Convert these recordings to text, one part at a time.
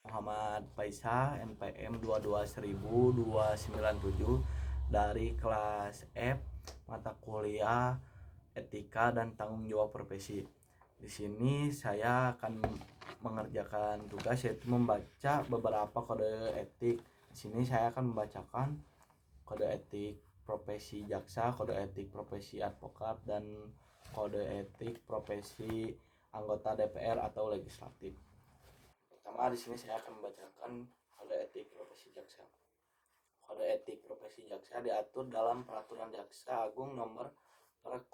Muhammad Faisal NPM 22197 dari kelas F mata kuliah Etika dan Tanggung Jawab Profesi. Di sini saya akan mengerjakan tugas yaitu membaca beberapa kode etik. Di sini saya akan membacakan kode etik profesi jaksa, kode etik profesi advokat, dan kode etik profesi anggota DPR atau legislatif. Pertama di sini saya akan membacakan kode etik profesi jaksa. Kode etik profesi jaksa diatur dalam Peraturan Jaksa Agung Nomor 014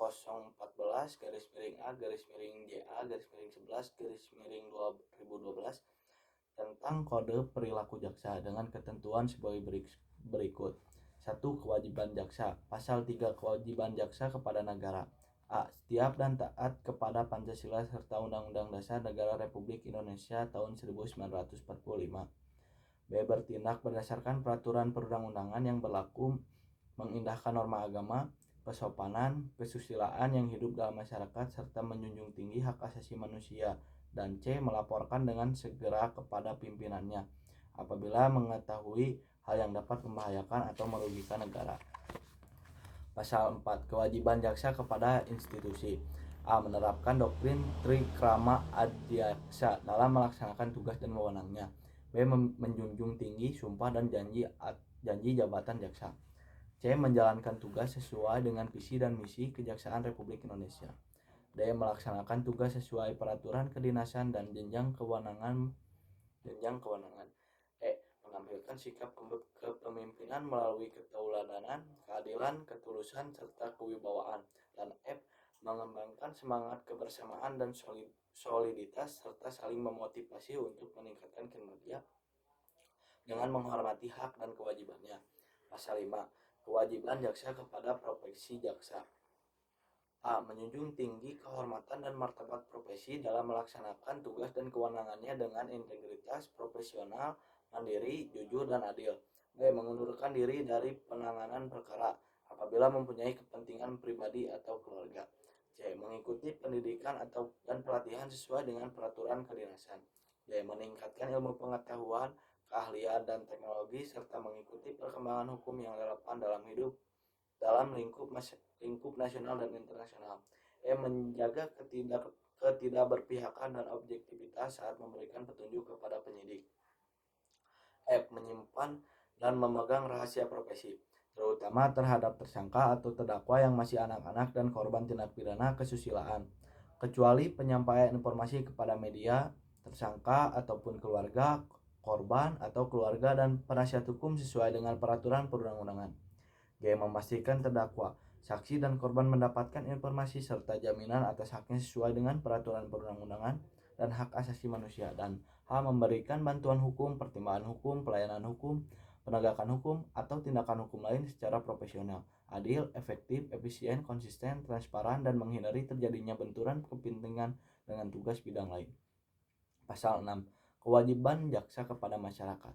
garis miring A garis miring JA garis miring 11 garis miring 2012 tentang kode perilaku jaksa dengan ketentuan sebagai berikut. 1. Kewajiban jaksa. Pasal 3 kewajiban jaksa kepada negara. A. Setiap dan taat kepada Pancasila serta Undang-Undang Dasar Negara Republik Indonesia tahun 1945. B. Bertindak berdasarkan peraturan perundang-undangan yang berlaku, mengindahkan norma agama, kesopanan, kesusilaan yang hidup dalam masyarakat, serta menjunjung tinggi hak asasi manusia. Dan C. Melaporkan dengan segera kepada pimpinannya apabila mengetahui hal yang dapat membahayakan atau merugikan negara. Pasal 4. Kewajiban jaksa kepada institusi. A. Menerapkan doktrin trikrama adjaksa dalam melaksanakan tugas dan wewenangnya. B. Menjunjung tinggi sumpah dan janji jabatan jaksa. C. Menjalankan tugas sesuai dengan visi dan misi Kejaksaan Republik Indonesia. D. Melaksanakan tugas sesuai peraturan kedinasan dan jenjang kewenangan. E. Menampilkan sikap kepemimpinan melalui ketauladanan, keadilan, ketulusan, serta kewibawaan. Dan F. Mengembangkan semangat kebersamaan dan soliditas serta saling memotivasi untuk meningkatkan kinerja dengan menghormati hak dan kewajibannya. Pasal 5. Kewajiban jaksa kepada profesi jaksa. A. Menjunjung tinggi kehormatan dan martabat profesi dalam melaksanakan tugas dan kewenangannya dengan integritas, profesional, mandiri, jujur, dan adil. B. Mengundurkan diri dari penanganan perkara apabila mempunyai kepentingan pribadi atau keluarga. C. Mengikuti pendidikan dan pelatihan sesuai dengan peraturan kedinasan. D. Meningkatkan ilmu pengetahuan, keahlian, dan teknologi serta mengikuti perkembangan hukum yang relevan dalam lingkup nasional dan internasional. Menjaga ketidakberpihakan dan objektivitas saat memberikan petunjuk kepada penyidik. Menyimpan dan memegang rahasia profesi, terutama terhadap tersangka atau terdakwa yang masih anak-anak dan korban tindak pidana kesusilaan, kecuali penyampaian informasi kepada media, tersangka ataupun keluarga korban atau keluarga dan penasihat hukum sesuai dengan peraturan perundang-undangan. G. Memastikan terdakwa, saksi, dan korban mendapatkan informasi serta jaminan atas haknya sesuai dengan peraturan perundang-undangan dan hak asasi manusia. Dan H. Memberikan bantuan hukum, pertimbangan hukum, pelayanan hukum, penegakan hukum, atau tindakan hukum lain secara profesional, adil, efektif, efisien, konsisten, transparan, dan menghindari terjadinya benturan kepentingan dengan tugas bidang lain. Pasal 6. Kewajiban jaksa kepada masyarakat.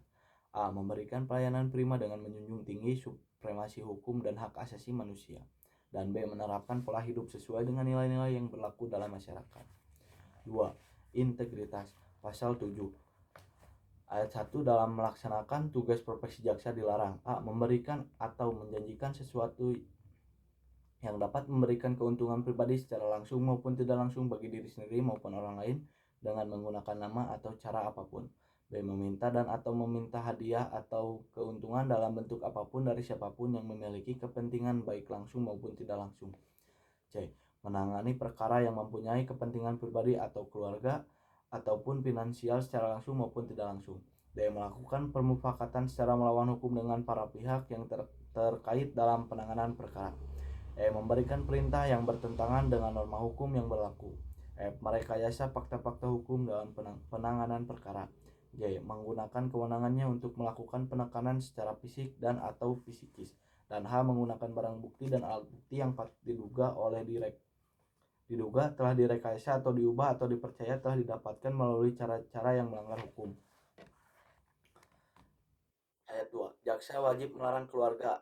A. Memberikan pelayanan prima dengan menjunjung tinggi supremasi hukum dan hak asasi manusia. Dan B. Menerapkan pola hidup sesuai dengan nilai-nilai yang berlaku dalam masyarakat. 2. Integritas. Pasal 7. Ayat 1. Dalam melaksanakan tugas profesi jaksa dilarang: A. Memberikan atau menjanjikan sesuatu yang dapat memberikan keuntungan pribadi secara langsung maupun tidak langsung bagi diri sendiri maupun orang lain dengan menggunakan nama atau cara apapun. B. Meminta dan atau meminta hadiah atau keuntungan dalam bentuk apapun dari siapapun yang memiliki kepentingan baik langsung maupun tidak langsung. C. Menangani perkara yang mempunyai kepentingan pribadi atau keluarga ataupun finansial secara langsung maupun tidak langsung. D. Melakukan permufakatan secara melawan hukum dengan para pihak yang terkait dalam penanganan perkara. Memberikan perintah yang bertentangan dengan norma hukum yang berlaku. Merekayasa fakta-fakta hukum dalam penanganan perkara. G. Menggunakan kewenangannya untuk melakukan penekanan secara fisik dan atau psikis. Dan H. Menggunakan barang bukti dan alat bukti yang diduga telah direkayasa atau diubah atau dipercaya telah didapatkan melalui cara-cara yang melanggar hukum. Ayat 2. Jaksa wajib melarang keluarga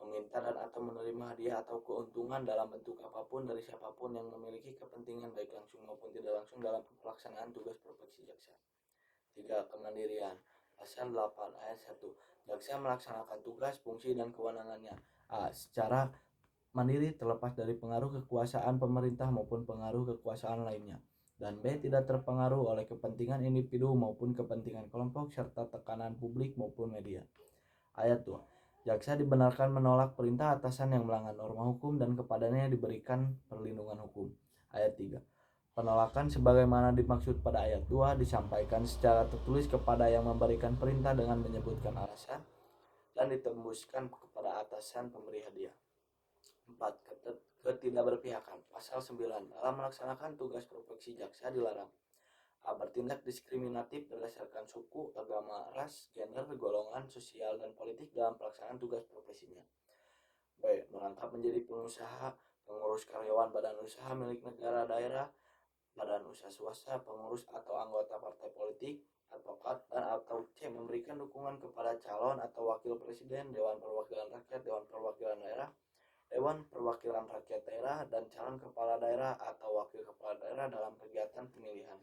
meminta dan atau menerima hadiah atau keuntungan dalam bentuk apapun dari siapapun yang memiliki kepentingan baik langsung maupun tidak langsung dalam pelaksanaan tugas profesi jaksa. 3. Kemandirian. Pasal 8 ayat 1. Jaksa melaksanakan tugas, fungsi, dan kewenangannya A. Secara mandiri terlepas dari pengaruh kekuasaan pemerintah maupun pengaruh kekuasaan lainnya. Dan B. Tidak terpengaruh oleh kepentingan individu maupun kepentingan kelompok serta tekanan publik maupun media. Ayat 2. Jaksa dibenarkan menolak perintah atasan yang melanggar norma hukum dan kepadanya diberikan perlindungan hukum. Ayat 3. Penolakan sebagaimana dimaksud pada ayat 2 disampaikan secara tertulis kepada yang memberikan perintah dengan menyebutkan alasan dan ditembuskan kepada atasan pemberi hadiah. 4. Ketidakberpihakan. Pasal 9. Dalam melaksanakan tugas profesi jaksa dilarang A. Bertindak diskriminatif berdasarkan suku, agama, ras, gender, golongan, sosial, dan politik dalam pelaksanaan tugas profesinya. B. Merangkap menjadi pengusaha, pengurus karyawan badan usaha milik negara daerah, badan usaha swasta, pengurus atau anggota partai politik, advokat, dan atau C. Memberikan dukungan kepada calon atau wakil presiden, Dewan Perwakilan Rakyat, Dewan Perwakilan Daerah, Dewan Perwakilan Rakyat Daerah, dan calon kepala daerah atau wakil kepala daerah dalam kegiatan pemilihan.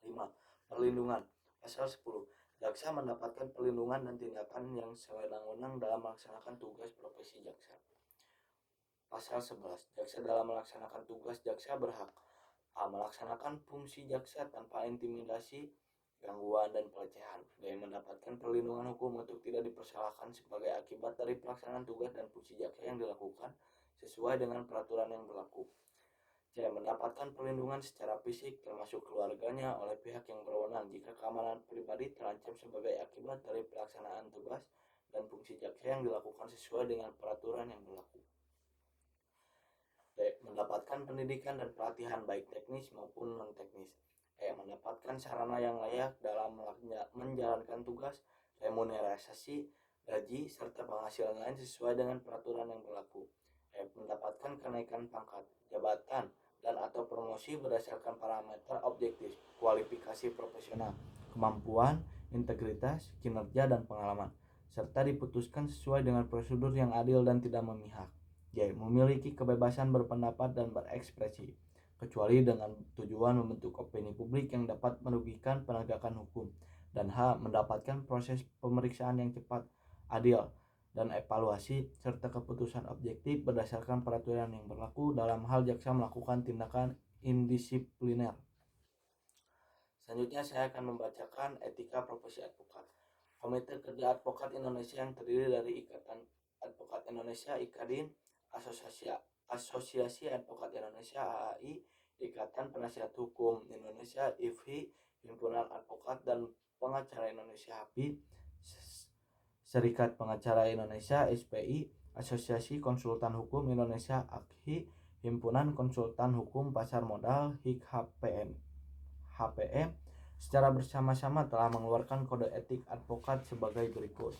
5. Perlindungan. Pasal 10. Jaksa mendapatkan perlindungan dan tindakan yang sewenang-wenang dalam melaksanakan tugas profesi jaksa. Pasal 11. Jaksa dalam melaksanakan tugas jaksa berhak A. Melaksanakan fungsi jaksa tanpa intimidasi, gangguan, dan pelecehan. B. Mendapatkan perlindungan hukum untuk tidak dipersalahkan sebagai akibat dari pelaksanaan tugas dan fungsi jaksa yang dilakukan sesuai dengan peraturan yang berlaku. C. Mendapatkan perlindungan secara fisik termasuk keluarganya oleh pihak yang berwenang jika keamanan pribadi terancam sebagai akibat dari pelaksanaan tugas dan fungsi jaksa yang dilakukan sesuai dengan peraturan yang berlaku. D. Mendapatkan pendidikan dan pelatihan baik teknis maupun non-teknis. E. Mendapatkan sarana yang layak dalam menjalankan tugas, remunerasi, gaji, serta penghasilan lain sesuai dengan peraturan yang berlaku. E. Mendapatkan kenaikan pangkat, jabatan, dan atau promosi berdasarkan parameter objektif, kualifikasi profesional, kemampuan, integritas, kinerja, dan pengalaman, serta diputuskan sesuai dengan prosedur yang adil dan tidak memihak. J. Memiliki kebebasan berpendapat dan berekspresi, kecuali dengan tujuan membentuk opini publik yang dapat merugikan penegakan hukum. Dan H. Mendapatkan proses pemeriksaan yang cepat, adil, dan evaluasi, serta keputusan objektif berdasarkan peraturan yang berlaku dalam hal jaksa melakukan tindakan indisipliner. Selanjutnya saya akan membacakan etika profesi advokat. Komite Kerja Advokat Indonesia yang terdiri dari Ikatan Advokat Indonesia (IKADIN), Asosiasi Advokat Indonesia (AAI), Ikatan Penasihat Hukum Indonesia (IFHI), Himpunan Advokat dan Pengacara Indonesia (HAPI), Serikat Pengacara Indonesia (SPI), Asosiasi Konsultan Hukum Indonesia (AKHI), Himpunan Konsultan Hukum Pasar Modal (HIK-HPM), secara bersama-sama telah mengeluarkan kode etik advokat sebagai berikut.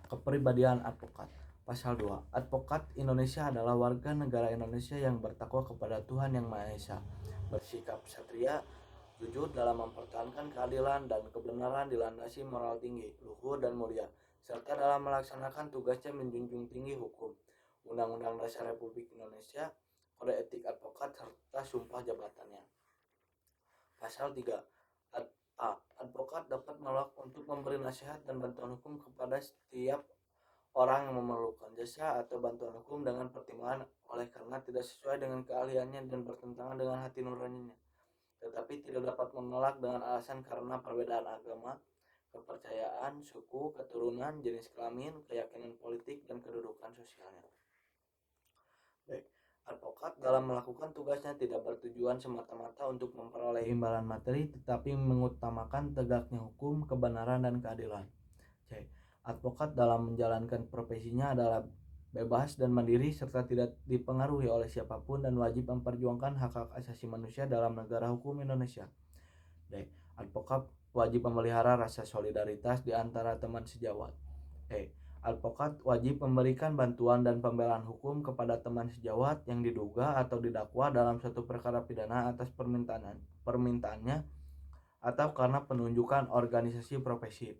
Kepribadian advokat. Pasal 2. Advokat Indonesia adalah warga negara Indonesia yang bertakwa kepada Tuhan Yang Maha Esa, bersikap satria, jujur dalam mempertahankan keadilan dan kebenaran, dilandasi moral tinggi, luhur, dan mulia, serta dalam melaksanakan tugasnya menjunjung tinggi hukum, Undang-Undang Dasar Republik Indonesia, kode etik advokat, serta sumpah jabatannya. Pasal 3. A. Advokat dapat menolak untuk memberi nasihat dan bantuan hukum kepada setiap orang yang memerlukan jasa atau bantuan hukum dengan pertimbangan oleh karena tidak sesuai dengan keahliannya dan bertentangan dengan hati nuraninya, tetapi tidak dapat menolak dengan alasan karena perbedaan agama, kepercayaan, suku, keturunan, jenis kelamin, keyakinan politik, dan kedudukan sosialnya. Baik. Advokat dalam melakukan tugasnya tidak bertujuan semata-mata untuk memperoleh imbalan materi, tetapi mengutamakan tegaknya hukum, kebenaran, dan keadilan. C. Advokat dalam menjalankan profesinya adalah bebas dan mandiri serta tidak dipengaruhi oleh siapapun dan wajib memperjuangkan hak-hak asasi manusia dalam negara hukum Indonesia. D. Advokat wajib memelihara rasa solidaritas di antara teman sejawat. E. Advokat wajib memberikan bantuan dan pembelaan hukum kepada teman sejawat yang diduga atau didakwa dalam suatu perkara pidana atas permintaannya atau karena penunjukan organisasi profesi.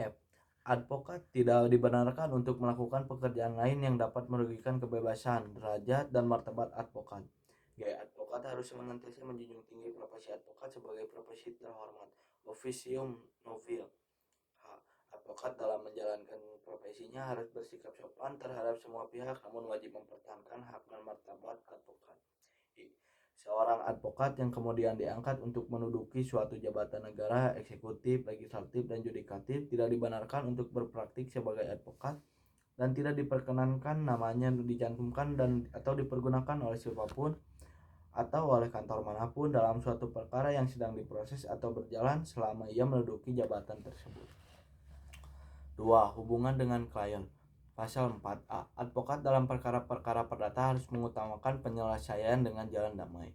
F. Advokat tidak dibenarkan untuk melakukan pekerjaan lain yang dapat merugikan kebebasan, derajat, dan martabat advokat. G. Advokat harus senantiasa menjunjung tinggi profesi advokat sebagai profesi terhormat, officium novel. H. Advokat dalam menjalankan profesinya harus bersikap sopan terhadap semua pihak, namun wajib mempertahankan hak dan martabat advokat. I. Seorang advokat yang kemudian diangkat untuk menduduki suatu jabatan negara, eksekutif, legislatif, dan yudikatif tidak dibenarkan untuk berpraktik sebagai advokat dan tidak diperkenankan namanya dicantumkan dan atau dipergunakan oleh siapapun atau oleh kantor manapun dalam suatu perkara yang sedang diproses atau berjalan selama ia menduduki jabatan tersebut. 2. Hubungan dengan klien. Pasal 4A. Advokat dalam perkara-perkara perdata harus mengutamakan penyelesaian dengan jalan damai.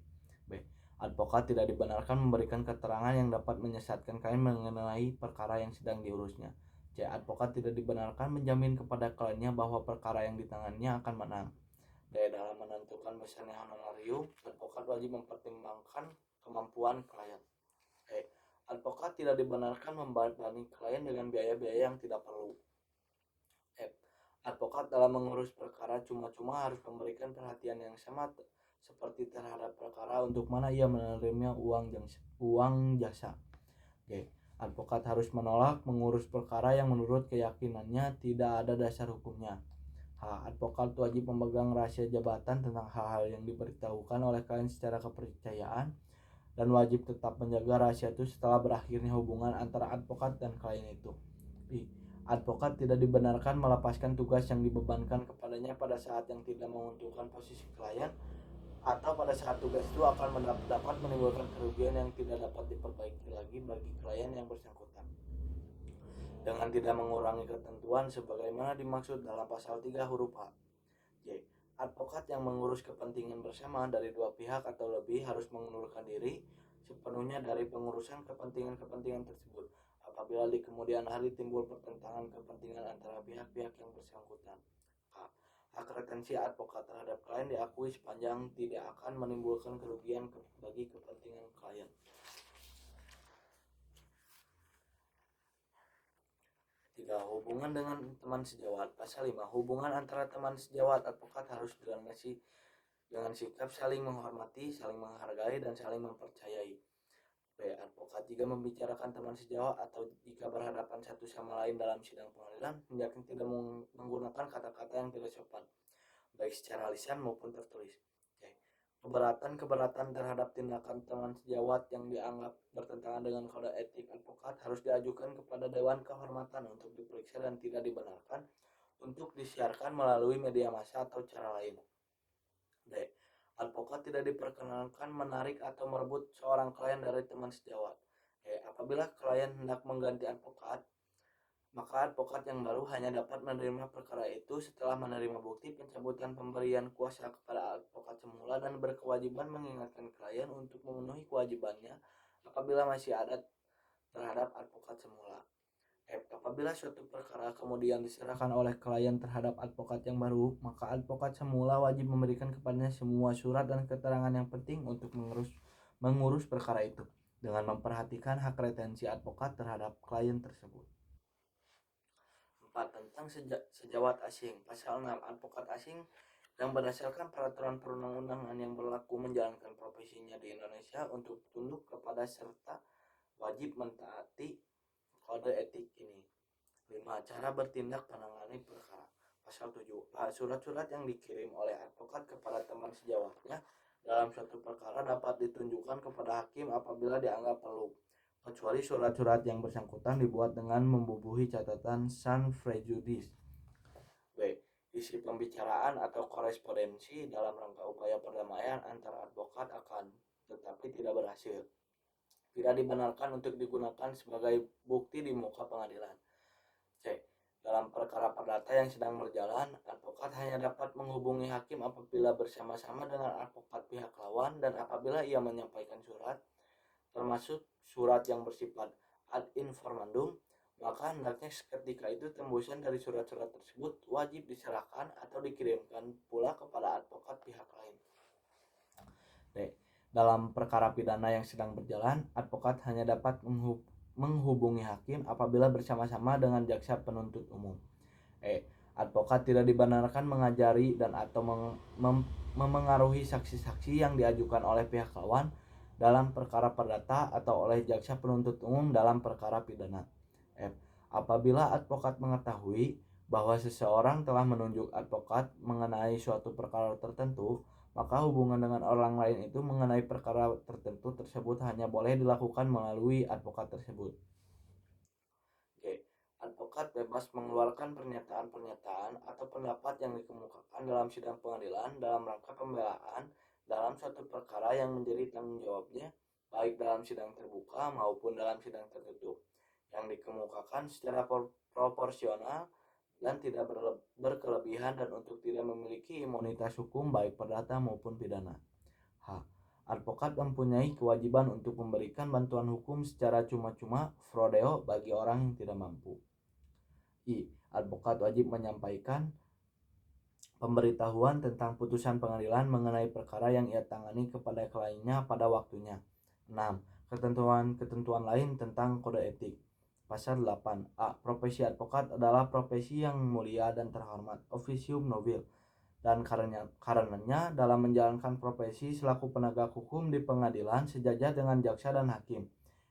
B. Advokat tidak dibenarkan memberikan keterangan yang dapat menyesatkan klien mengenai perkara yang sedang diurusnya. C. Advokat tidak dibenarkan menjamin kepada kliennya bahwa perkara yang ditanganinya akan menang. D. Dalam menentukan besarnya honorarium, advokat wajib mempertimbangkan kemampuan klien. E. Advokat tidak dibenarkan membebani klien dengan biaya-biaya yang tidak perlu. F. Advokat dalam mengurus perkara cuma-cuma harus memberikan perhatian yang sama seperti terhadap perkara untuk mana ia menerima uang jasa. G. Advokat harus menolak mengurus perkara yang menurut keyakinannya tidak ada dasar hukumnya. H. Advokat wajib memegang rahasia jabatan tentang hal-hal yang diberitahukan oleh klien secara kepercayaan dan wajib tetap menjaga rahasia itu setelah berakhirnya hubungan antara advokat dan klien itu. I. Advokat tidak dibenarkan melepaskan tugas yang dibebankan kepadanya pada saat yang tidak menguntungkan posisi klien atau pada saat tugas itu akan dapat menimbulkan kerugian yang tidak dapat diperbaiki lagi bagi klien yang bersangkutan, dengan tidak mengurangi ketentuan sebagaimana dimaksud dalam pasal 3 huruf H. J. Advokat yang mengurus kepentingan bersama dari dua pihak atau lebih harus mengundurkan diri sepenuhnya dari pengurusan kepentingan-kepentingan tersebut apabila di kemudian hari timbul pertentangan kepentingan antara pihak-pihak yang bersangkutan. K. Hak retensi advokat terhadap klien diakui sepanjang tidak akan menimbulkan kerugian bagi kepentingan klien. 3. Hubungan dengan teman sejawat. Pasal 5. Hubungan antara teman sejawat advokat harus dengan sikap saling menghormati, saling menghargai, dan saling mempercayai. B. Advokat jika membicarakan teman sejawat atau jika berhadapan satu sama lain dalam sidang pengadilan, hendaknya tidak menggunakan kata-kata yang tidak sopan, baik secara lisan maupun tertulis. C. Keberatan terhadap tindakan teman sejawat yang dianggap bertentangan dengan kode etik advokat harus diajukan kepada Dewan Kehormatan untuk diperiksa dan tidak dibenarkan untuk disiarkan melalui media massa atau cara lain. D. Advokat tidak diperkenankan menarik atau merebut seorang klien dari teman sejawat. E. Apabila klien hendak mengganti advokat, maka advokat yang baru hanya dapat menerima perkara itu setelah menerima bukti pencabutan pemberian kuasa kepada advokat semula dan berkewajiban mengingatkan klien untuk memenuhi kewajibannya apabila masih ada terhadap advokat semula. Apabila suatu perkara kemudian diserahkan oleh klien terhadap advokat yang baru, maka advokat semula wajib memberikan kepadanya semua surat dan keterangan yang penting untuk mengurus perkara itu, dengan memperhatikan hak retensi advokat terhadap klien tersebut. 4. Tentang sejawat asing. Pasal 6. Advokat asing yang berdasarkan peraturan perundang-undangan yang berlaku menjalankan profesinya di Indonesia untuk tunduk kepada serta wajib mentaati kode etik ini. 5. Cara bertindak menangani perkara. Pasal 7. Surat-surat yang dikirim oleh advokat kepada teman sejawatnya dalam suatu perkara dapat ditunjukkan kepada hakim apabila dianggap perlu, kecuali surat-surat yang bersangkutan dibuat dengan membubuhi catatan sans prejudice. B. Isi pembicaraan atau korespondensi dalam rangka upaya perdamaian antara advokat akan tetapi tidak berhasil, tidak dibenarkan untuk digunakan sebagai bukti di muka pengadilan. C. Dalam perkara perdata yang sedang berjalan, advokat hanya dapat menghubungi hakim apabila bersama-sama dengan advokat pihak lawan dan apabila ia menyampaikan surat, termasuk surat yang bersifat ad informandum, maka hendaknya seketika itu tembusan dari surat-surat tersebut wajib diserahkan atau dikirimkan pula kepada advokat pihak lain. D. Dalam perkara pidana yang sedang berjalan, advokat hanya dapat menghubungi hakim apabila bersama-sama dengan jaksa penuntut umum. E. Advokat tidak dibenarkan mengajari dan atau memengaruhi saksi-saksi yang diajukan oleh pihak lawan dalam perkara perdata atau oleh jaksa penuntut umum dalam perkara pidana. F. Apabila advokat mengetahui bahwa seseorang telah menunjuk advokat mengenai suatu perkara tertentu, maka hubungan dengan orang lain itu mengenai perkara tertentu tersebut hanya boleh dilakukan melalui advokat tersebut. Oke. Advokat bebas mengeluarkan pernyataan-pernyataan atau pendapat yang dikemukakan dalam sidang pengadilan dalam rangka pembelaan dalam suatu perkara yang menjadi tanggung jawabnya, baik dalam sidang terbuka maupun dalam sidang tertutup, yang dikemukakan secara proporsional dan tidak berkelebihan dan untuk tidak memiliki imunitas hukum baik perdata maupun pidana. H. Advokat mempunyai kewajiban untuk memberikan bantuan hukum secara cuma-cuma (frodeo) bagi orang yang tidak mampu. I. Advokat wajib menyampaikan pemberitahuan tentang putusan pengadilan mengenai perkara yang ia tangani kepada kliennya pada waktunya. 6. Ketentuan lain tentang kode etik. Pasal 8. A. Profesi advokat adalah profesi yang mulia dan terhormat, officium nobile, dan karenanya dalam menjalankan profesi selaku penegak hukum di pengadilan sejajar dengan jaksa dan hakim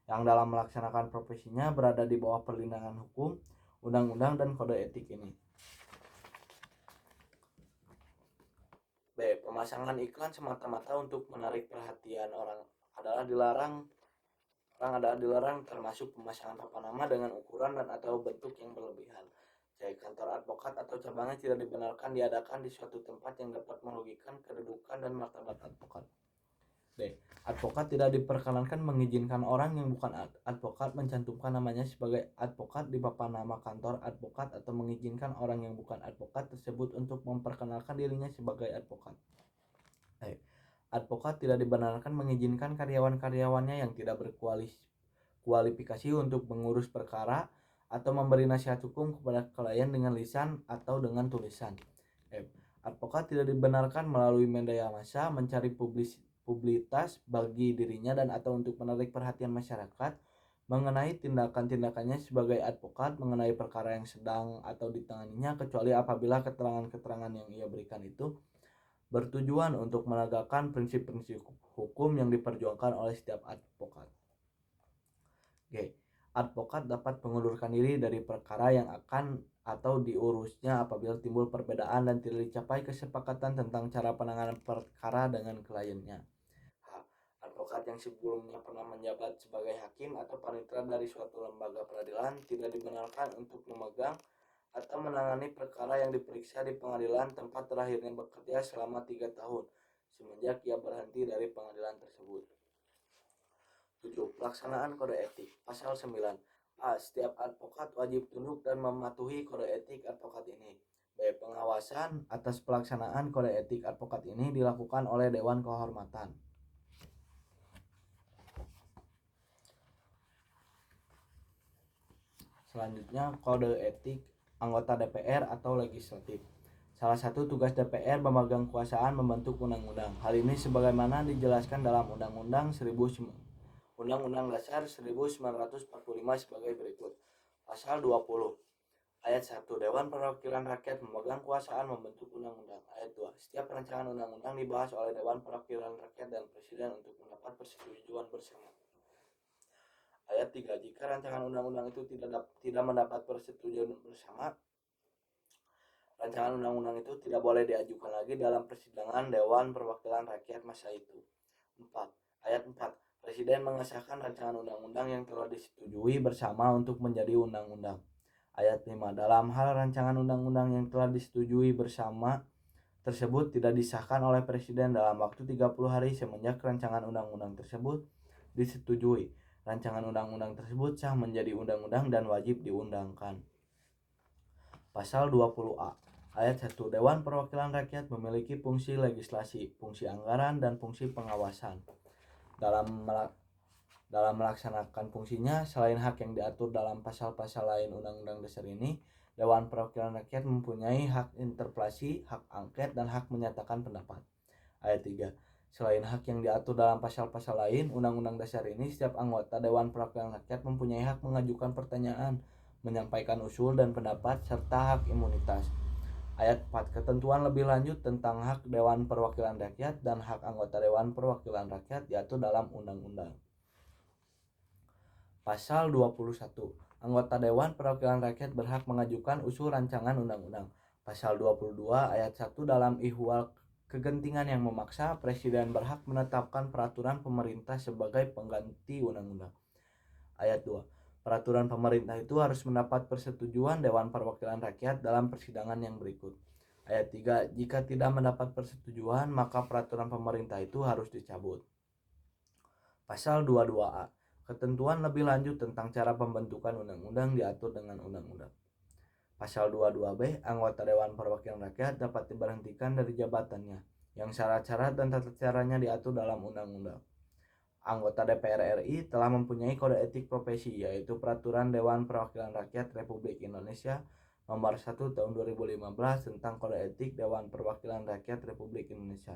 yang dalam melaksanakan profesinya berada di bawah perlindungan hukum, undang-undang, dan kode etik ini. B. Pemasangan iklan semata-mata untuk menarik perhatian orang adalah dilarang termasuk pemasangan papan nama dengan ukuran dan atau bentuk yang berlebihan. C. Kantor advokat atau cabangnya tidak dibenarkan diadakan di suatu tempat yang dapat merugikan kedudukan dan martabat advokat. D. Advokat tidak diperkenankan mengizinkan orang yang bukan advokat mencantumkan namanya sebagai advokat di papan nama kantor advokat atau mengizinkan orang yang bukan advokat tersebut untuk memperkenalkan dirinya sebagai advokat. E. Advokat tidak dibenarkan mengizinkan karyawan-karyawannya yang tidak berkualifikasi untuk mengurus perkara atau memberi nasihat hukum kepada klien dengan lisan atau dengan tulisan. F. Advokat tidak dibenarkan melalui media massa mencari publisitas bagi dirinya dan atau untuk menarik perhatian masyarakat mengenai tindakan-tindakannya sebagai advokat mengenai perkara yang sedang atau ditanganinya, kecuali apabila keterangan-keterangan yang ia berikan itu bertujuan untuk menegakkan prinsip-prinsip hukum yang diperjuangkan oleh setiap advokat. G. Advokat dapat mengundurkan diri dari perkara yang akan atau diurusnya apabila timbul perbedaan dan tidak dicapai kesepakatan tentang cara penanganan perkara dengan kliennya. H. Advokat yang sebelumnya pernah menjabat sebagai hakim atau panitera dari suatu lembaga peradilan tidak dibenarkan untuk memegang atau menangani perkara yang diperiksa di pengadilan tempat terakhirnya bekerja selama 3 tahun semenjak ia berhenti dari pengadilan tersebut. 7. Pelaksanaan kode etik. Pasal 9. A. Setiap advokat wajib tunduk dan mematuhi kode etik advokat ini. B. Pengawasan atas pelaksanaan kode etik advokat ini dilakukan oleh Dewan Kehormatan. Selanjutnya, kode etik anggota DPR atau legislatif. Salah satu tugas DPR memegang kekuasaan membentuk undang-undang. Hal ini sebagaimana dijelaskan dalam Undang-Undang Dasar 1945 sebagai berikut. Pasal 20. Ayat 1. Dewan Perwakilan Rakyat memegang kekuasaan membentuk undang-undang. Ayat 2. Setiap rancangan undang-undang dibahas oleh Dewan Perwakilan Rakyat dan Presiden untuk mendapat persetujuan bersama. Ayat 3. Jika rancangan undang-undang itu tidak mendapat persetujuan bersama, rancangan undang-undang itu tidak boleh diajukan lagi dalam persidangan Dewan Perwakilan Rakyat masa itu. 4. Ayat 4. Presiden mengesahkan rancangan undang-undang yang telah disetujui bersama untuk menjadi undang-undang. Ayat 5. Dalam hal rancangan undang-undang yang telah disetujui bersama tersebut tidak disahkan oleh Presiden dalam waktu 30 hari semenjak rancangan undang-undang tersebut disetujui, rancangan undang-undang tersebut sah menjadi undang-undang dan wajib diundangkan. Pasal 20A. Ayat 1. Dewan Perwakilan Rakyat memiliki fungsi legislasi, fungsi anggaran, dan fungsi pengawasan. Dalam melaksanakan fungsinya, selain hak yang diatur dalam pasal-pasal lain Undang-Undang Dasar ini, Dewan Perwakilan Rakyat mempunyai hak interpelasi, hak angket, dan hak menyatakan pendapat. Ayat 3. Selain hak yang diatur dalam pasal-pasal lain Undang-Undang Dasar ini, setiap anggota Dewan Perwakilan Rakyat mempunyai hak mengajukan pertanyaan, menyampaikan usul dan pendapat, serta hak imunitas. Ayat 4. Ketentuan lebih lanjut tentang hak Dewan Perwakilan Rakyat dan hak anggota Dewan Perwakilan Rakyat diatur dalam Undang-Undang. Pasal 21. Anggota Dewan Perwakilan Rakyat berhak mengajukan usul rancangan undang-undang. Pasal 22 ayat 1 dalam ihwal kegentingan yang memaksa, Presiden berhak menetapkan peraturan pemerintah sebagai pengganti undang-undang. Ayat 2. Peraturan pemerintah itu harus mendapat persetujuan Dewan Perwakilan Rakyat dalam persidangan yang berikut. Ayat 3. Jika tidak mendapat persetujuan, maka peraturan pemerintah itu harus dicabut. Pasal 22A. Ketentuan lebih lanjut tentang cara pembentukan undang-undang diatur dengan undang-undang. Pasal 22B. Anggota Dewan Perwakilan Rakyat dapat diberhentikan dari jabatannya, yang syarat-syarat dan tata caranya diatur dalam undang-undang. Anggota DPR RI telah mempunyai kode etik profesi, yaitu Peraturan Dewan Perwakilan Rakyat Republik Indonesia Nomor 1 Tahun 2015 tentang Kode Etik Dewan Perwakilan Rakyat Republik Indonesia.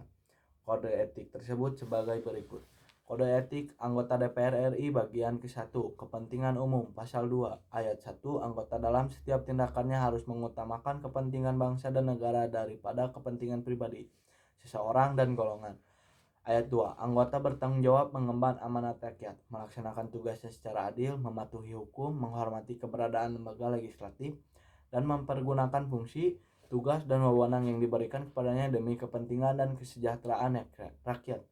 Kode etik tersebut sebagai berikut. Kode etik anggota DPR RI bagian ke-1, kepentingan umum, pasal 2, ayat 1, anggota dalam setiap tindakannya harus mengutamakan kepentingan bangsa dan negara daripada kepentingan pribadi, seseorang dan golongan. Ayat 2, anggota bertanggung jawab mengemban amanat rakyat, melaksanakan tugasnya secara adil, mematuhi hukum, menghormati keberadaan lembaga legislatif, dan mempergunakan fungsi, tugas, dan wewenang yang diberikan kepadanya demi kepentingan dan kesejahteraan rakyat.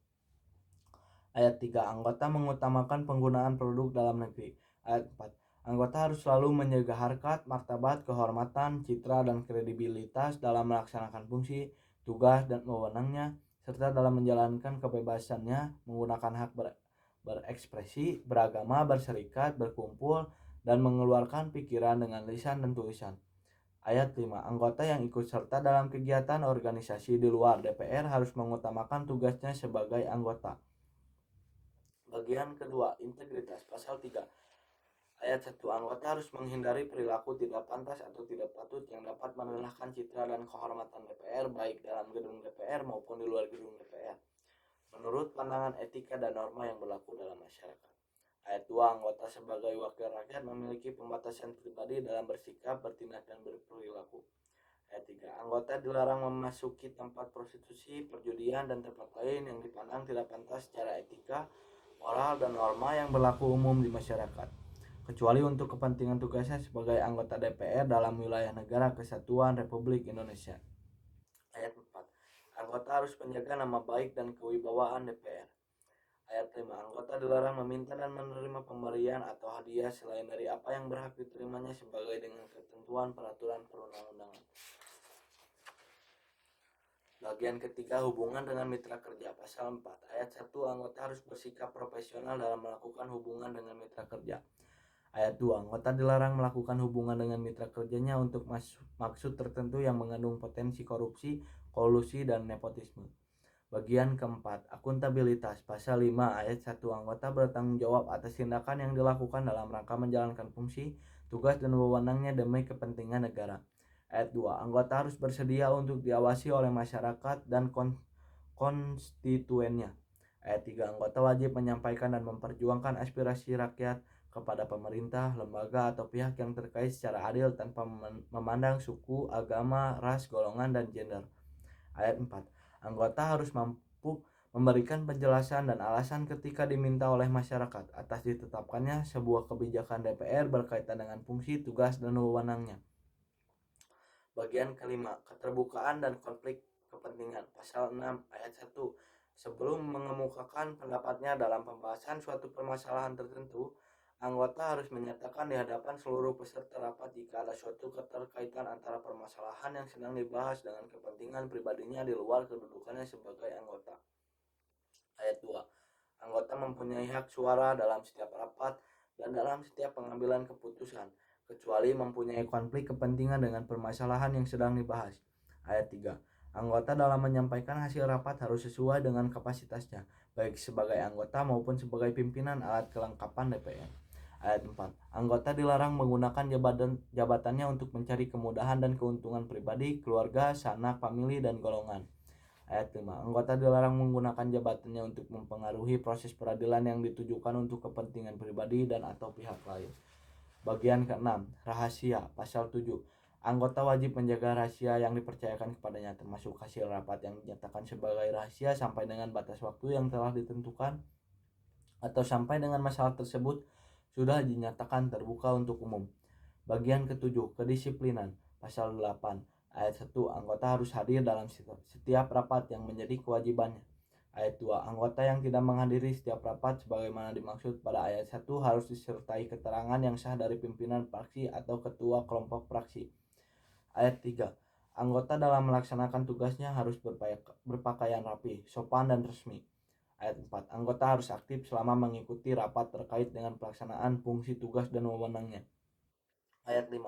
Ayat 3, anggota mengutamakan penggunaan produk dalam negeri. Ayat 4, anggota harus selalu menjaga harkat, martabat, kehormatan, citra, dan kredibilitas dalam melaksanakan fungsi, tugas, dan wewenangnya, serta dalam menjalankan kebebasannya menggunakan hak berekspresi, beragama, berserikat, berkumpul, dan mengeluarkan pikiran dengan lisan dan tulisan. Ayat 5, anggota yang ikut serta dalam kegiatan organisasi di luar DPR harus mengutamakan tugasnya sebagai anggota. Bagian kedua, integritas, pasal 3. Ayat 1, anggota harus menghindari perilaku tidak pantas atau tidak patut yang dapat merendahkan citra dan kehormatan DPR baik dalam gedung DPR maupun di luar gedung DPR, menurut pandangan etika dan norma yang berlaku dalam masyarakat. Ayat 2, anggota sebagai wakil rakyat memiliki pembatasan pribadi dalam bersikap, bertindak, dan berperilaku. Ayat 3, anggota dilarang memasuki tempat prostitusi, perjudian, dan tempat lain yang dipandang tidak pantas secara etika, moral, dan norma yang berlaku umum di masyarakat, kecuali untuk kepentingan tugasnya sebagai anggota DPR dalam wilayah negara kesatuan Republik Indonesia. Ayat 4, anggota harus menjaga nama baik dan kewibawaan DPR. Ayat 5, anggota dilarang meminta dan menerima pemberian atau hadiah selain dari apa yang berhak diterimanya sebagai dengan ketentuan peraturan perundang-undangan. Bagian ketiga, hubungan dengan mitra kerja, pasal 4. Ayat 1, anggota harus bersikap profesional dalam melakukan hubungan dengan mitra kerja. Ayat 2, anggota dilarang melakukan hubungan dengan mitra kerjanya untuk maksud tertentu yang mengandung potensi korupsi, kolusi, dan nepotisme. Bagian keempat, akuntabilitas, pasal 5. Ayat 1, anggota bertanggung jawab atas tindakan yang dilakukan dalam rangka menjalankan fungsi, tugas, dan wewenangnya demi kepentingan negara. Ayat 2, anggota harus bersedia untuk diawasi oleh masyarakat dan konstituennya. Ayat 3, anggota wajib menyampaikan dan memperjuangkan aspirasi rakyat kepada pemerintah, lembaga, atau pihak yang terkait secara adil tanpa memandang suku, agama, ras, golongan, dan gender. Ayat 4, anggota harus mampu memberikan penjelasan dan alasan ketika diminta oleh masyarakat atas ditetapkannya sebuah kebijakan DPR berkaitan dengan fungsi, tugas, dan wewenangnya. Bagian kelima, keterbukaan dan konflik kepentingan, pasal 6 ayat 1. Sebelum mengemukakan pendapatnya dalam pembahasan suatu permasalahan tertentu, anggota harus menyatakan di hadapan seluruh peserta rapat jika ada suatu keterkaitan antara permasalahan yang sedang dibahas dengan kepentingan pribadinya di luar kedudukannya sebagai anggota. Ayat 2, anggota mempunyai hak suara dalam setiap rapat dan dalam setiap pengambilan keputusan, kecuali mempunyai konflik kepentingan dengan permasalahan yang sedang dibahas. Ayat 3, anggota dalam menyampaikan hasil rapat harus sesuai dengan kapasitasnya, baik sebagai anggota maupun sebagai pimpinan alat kelengkapan DPR. Ayat 4, anggota dilarang menggunakan jabatannya untuk mencari kemudahan dan keuntungan pribadi, keluarga, sanak, famili, dan golongan. Ayat 5, anggota dilarang menggunakan jabatannya untuk mempengaruhi proses peradilan yang ditujukan untuk kepentingan pribadi dan atau pihak lain. Bagian ke-6, rahasia, pasal 7. Anggota wajib menjaga rahasia yang dipercayakan kepadanya, termasuk hasil rapat yang dinyatakan sebagai rahasia sampai dengan batas waktu yang telah ditentukan atau sampai dengan masalah tersebut sudah dinyatakan terbuka untuk umum. Bagian ketujuh, kedisiplinan. Pasal 8 ayat 1, anggota harus hadir dalam setiap rapat yang menjadi kewajibannya. Ayat 2, anggota yang tidak menghadiri setiap rapat sebagaimana dimaksud pada ayat 1 harus disertai keterangan yang sah dari pimpinan fraksi atau ketua kelompok fraksi. Ayat 3, anggota dalam melaksanakan tugasnya harus berpakaian rapi, sopan, dan resmi. Ayat 4, anggota harus aktif selama mengikuti rapat terkait dengan pelaksanaan fungsi tugas dan wewenangnya. Ayat 5,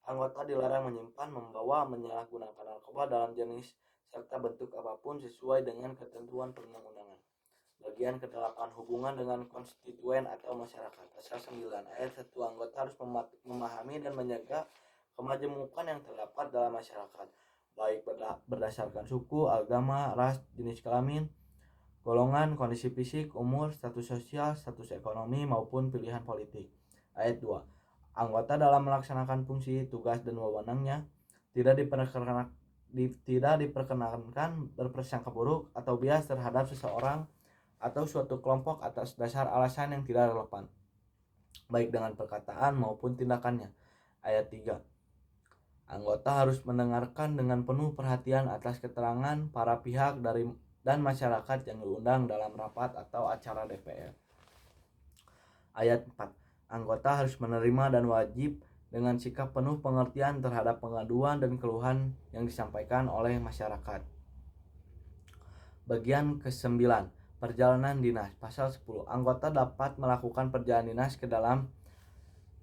anggota dilarang menyimpan, membawa, menyalahgunakan narkoba dalam jenis serta bentuk apapun sesuai dengan ketentuan perundang-undangan. Bagian ke-8, hubungan dengan konstituen atau masyarakat. Pasal 9 ayat 1, anggota harus memahami dan menjaga kemajemukan yang terdapat dalam masyarakat, baik berdasarkan suku, agama, ras, jenis kelamin, golongan, kondisi fisik, umur, status sosial, status ekonomi, maupun pilihan politik. Ayat 2, anggota dalam melaksanakan fungsi, tugas, dan wewenangnya tidak diperkenankan berprasangka buruk atau bias terhadap seseorang atau suatu kelompok atas dasar alasan yang tidak relevan, baik dengan perkataan maupun tindakannya. Ayat 3, anggota harus mendengarkan dengan penuh perhatian atas keterangan para pihak dan masyarakat yang diundang dalam rapat atau acara DPR. Ayat 4, anggota harus menerima dan wajib dengan sikap penuh pengertian terhadap pengaduan dan keluhan yang disampaikan oleh masyarakat. Bagian ke-9, perjalanan dinas. Pasal 10, anggota dapat melakukan perjalanan dinas ke dalam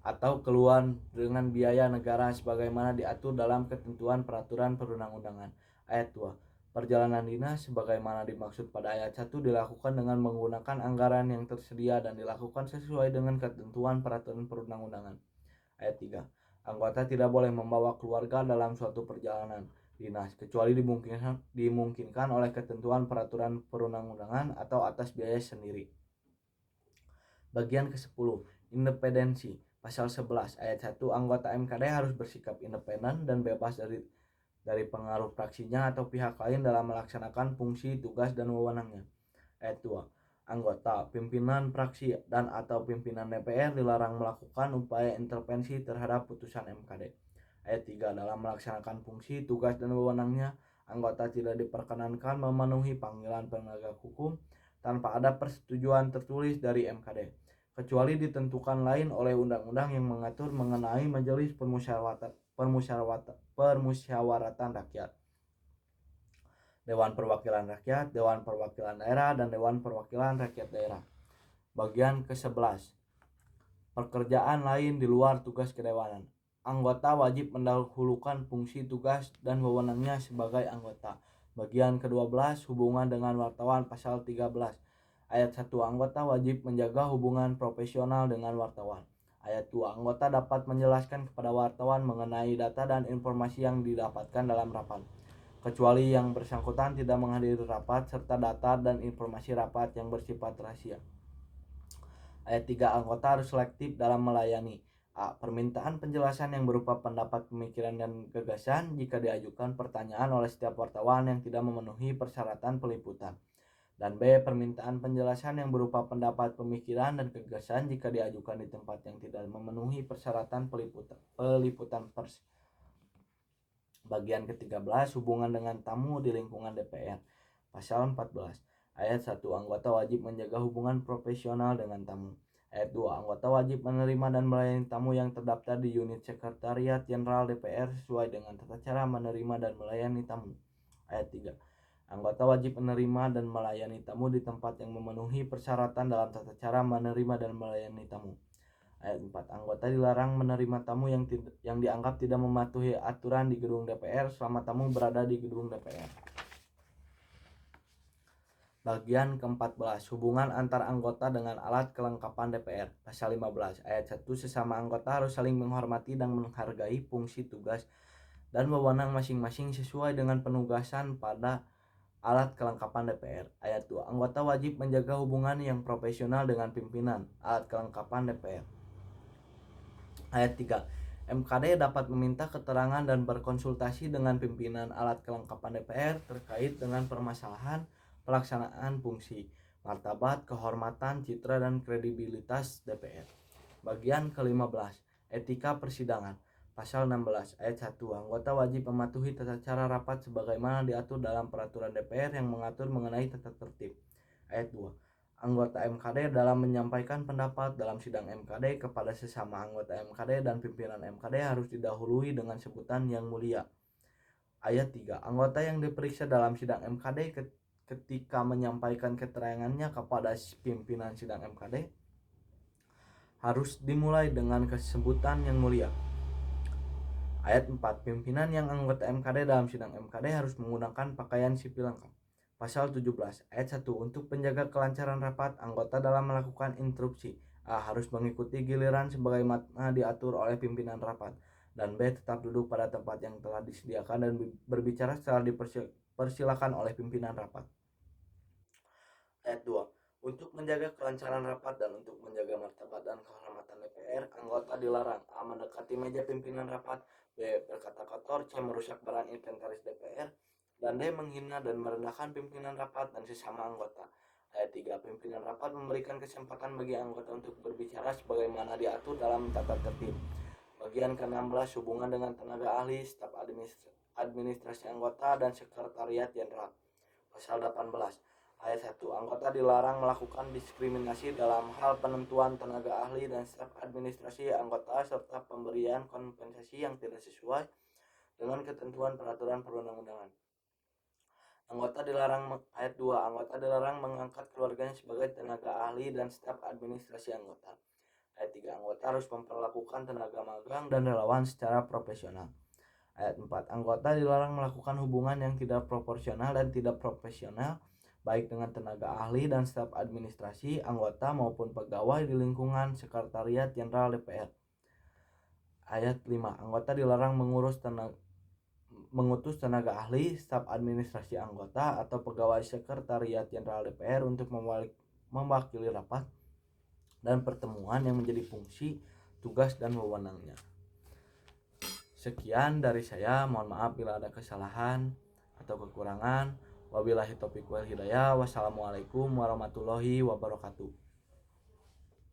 atau keluar dengan biaya negara sebagaimana diatur dalam ketentuan peraturan perundang-undangan. Ayat 2, perjalanan dinas sebagaimana dimaksud pada ayat 1 dilakukan dengan menggunakan anggaran yang tersedia dan dilakukan sesuai dengan ketentuan peraturan perundang-undangan. Ayat 3, anggota tidak boleh membawa keluarga dalam suatu perjalanan dinas kecuali dimungkinkan oleh ketentuan peraturan perundang-undangan atau atas biaya sendiri. Bagian ke-10, independensi. Pasal 11 ayat 1, anggota MKD harus bersikap independen dan bebas dari pengaruh fraksinya atau pihak lain dalam melaksanakan fungsi, tugas, dan wewenangnya. Ayat 2, anggota, pimpinan fraksi, dan atau pimpinan DPR dilarang melakukan upaya intervensi terhadap putusan MKD. Ayat 3, dalam melaksanakan fungsi, tugas, dan wewenangnya, anggota tidak diperkenankan memenuhi panggilan penegak hukum tanpa ada persetujuan tertulis dari MKD, kecuali ditentukan lain oleh undang-undang yang mengatur mengenai majelis permusyawaratan rakyat, Dewan Perwakilan Rakyat, Dewan Perwakilan Daerah, dan Dewan Perwakilan Rakyat Daerah. Bagian ke-11, pekerjaan lain di luar tugas kedewanan. Anggota wajib mendahulukan fungsi, tugas, dan wewenangnya sebagai anggota. Bagian ke-12, hubungan dengan wartawan. Pasal 13 ayat 1, anggota wajib menjaga hubungan profesional dengan wartawan. Ayat 2, anggota dapat menjelaskan kepada wartawan mengenai data dan informasi yang didapatkan dalam rapat, kecuali yang bersangkutan tidak menghadiri rapat serta data dan informasi rapat yang bersifat rahasia. Ayat 3, anggota harus selektif dalam melayani. A. Permintaan penjelasan yang berupa pendapat, pemikiran, dan gagasan jika diajukan pertanyaan oleh setiap wartawan yang tidak memenuhi persyaratan peliputan. Dan B. Permintaan penjelasan yang berupa pendapat, pemikiran, dan gagasan jika diajukan di tempat yang tidak memenuhi persyaratan peliputan pers. Bagian ke-13, hubungan dengan tamu di lingkungan DPR. Pasal 14 ayat 1, anggota wajib menjaga hubungan profesional dengan tamu. Ayat 2, anggota wajib menerima dan melayani tamu yang terdaftar di unit Sekretariat Jenderal DPR sesuai dengan tata cara menerima dan melayani tamu. Ayat 3, anggota wajib menerima dan melayani tamu di tempat yang memenuhi persyaratan dalam tata cara menerima dan melayani tamu. Ayat 4, anggota dilarang menerima tamu yang dianggap tidak mematuhi aturan di gedung DPR selama tamu berada di gedung DPR. Bagian ke-14, hubungan antar anggota dengan alat kelengkapan DPR. Pasal 15 ayat 1, sesama anggota harus saling menghormati dan menghargai fungsi, tugas, dan wewenang masing-masing sesuai dengan penugasan pada alat kelengkapan DPR. Ayat 2, anggota wajib menjaga hubungan yang profesional dengan pimpinan alat kelengkapan DPR. Ayat 3, MKD dapat meminta keterangan dan berkonsultasi dengan pimpinan alat kelengkapan DPR terkait dengan permasalahan pelaksanaan fungsi, martabat, kehormatan, citra, dan kredibilitas DPR. Bagian ke-15, Etika Persidangan. Pasal 16 ayat 1, anggota wajib mematuhi tata cara rapat sebagaimana diatur dalam peraturan DPR yang mengatur mengenai tata tertib. Ayat 2, anggota MKD dalam menyampaikan pendapat dalam sidang MKD kepada sesama anggota MKD dan pimpinan MKD harus didahului dengan sebutan yang mulia. Ayat 3, anggota yang diperiksa dalam sidang MKD ketika menyampaikan keterangannya kepada pimpinan sidang MKD harus dimulai dengan kesebutan yang mulia. Ayat 4, pimpinan yang anggota MKD dalam sidang MKD harus menggunakan pakaian sipil lengkap. Pasal 17 ayat 1, untuk menjaga kelancaran rapat, anggota dalam melakukan instruksi A. harus mengikuti giliran sebagaimana diatur oleh pimpinan rapat, dan B. tetap duduk pada tempat yang telah disediakan dan berbicara setelah dipersilakan oleh pimpinan rapat. Ayat 2, untuk menjaga kelancaran rapat dan untuk menjaga martabat dan kehormatan DPR, anggota dilarang A. mendekati meja pimpinan rapat, B. berkata kotor, C. merusak barang inventaris DPR, dan D. menghina dan merendahkan pimpinan rapat dan sesama anggota. Ayat 3, pimpinan rapat memberikan kesempatan bagi anggota untuk berbicara sebagaimana diatur dalam tata tertib. Bagian ke-16, hubungan dengan tenaga ahli, staf administrasi anggota, dan sekretariat jenderal. Pasal 18 ayat 1, anggota dilarang melakukan diskriminasi dalam hal penentuan tenaga ahli dan staf administrasi anggota serta pemberian kompensasi yang tidak sesuai dengan ketentuan peraturan perundang-undangan. Ayat 2, anggota dilarang mengangkat keluarganya sebagai tenaga ahli dan staf administrasi anggota. Ayat 3, anggota harus memperlakukan tenaga magang dan relawan secara profesional. Ayat 4, anggota dilarang melakukan hubungan yang tidak proporsional dan tidak profesional baik dengan tenaga ahli dan staf administrasi anggota maupun pegawai di lingkungan sekretariat jenderal DPR. Ayat 5, anggota dilarang mengutus tenaga ahli, staf administrasi anggota, atau pegawai sekretariat jenderal DPR untuk mewakili rapat dan pertemuan yang menjadi fungsi, tugas, dan wewenangnya. Sekian dari saya, mohon maaf bila ada kesalahan atau kekurangan. Wabillahi taufiq wal hidayah. Wassalamualaikum warahmatullahi wabarakatuh.